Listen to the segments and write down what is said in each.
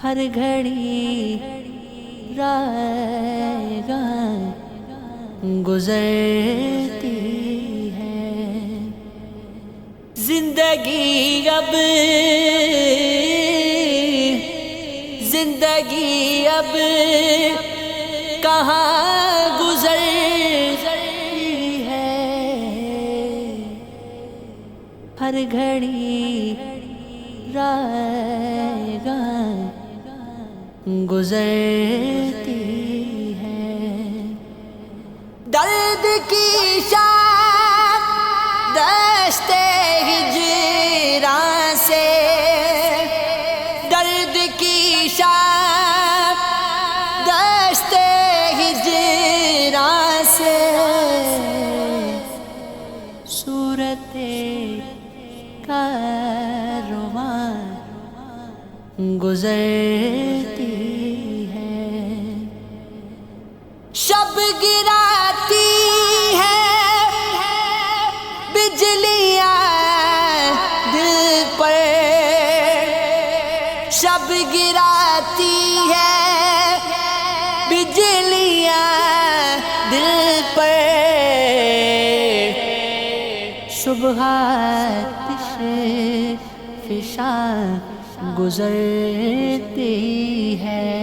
ہر گھڑی رائے گاہ گزرتی ہے، زندگی اب کہاں گزرتی ہے، ہر گھڑی رائے گاہ گزرتی ہے، درد کی شاخ دشت ہجراں سے، درد کی شاخ دشت ہجراں سے، صورت کارواں گزرتی ہے، شب گراتی ہے بجلیاں دل پر، شب گراتی ہے بجلیاں دل پر، صبح آتش فشاں گزرتی ہے،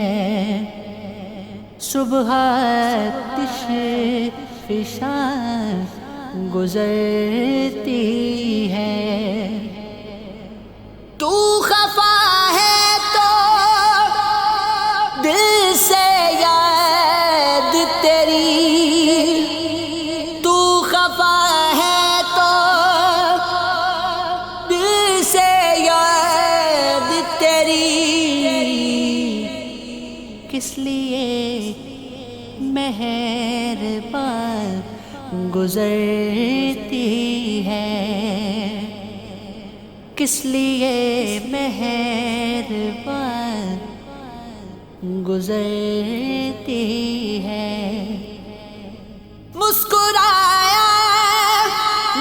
صبح آتش فشاں گزرتی ہے، تو خفا ہے تو دل سے یاد تیری، تو خفا ہے تو دل سے یاد تیری، کس لیے مہربان گزرتی ہے، کس لیے مہربان گزرتی ہے، مسکرایا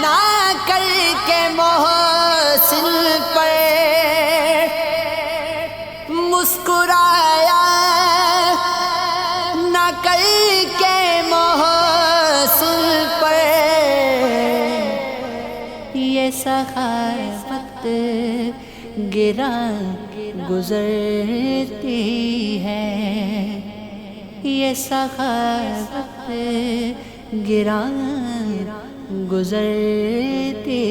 نہ کر کے محسن پر، مسکرایا نہ کر کے محسن پر، یہ سخاوت گراں گزرتی ہے، یہ سخاوت گراں گزرتی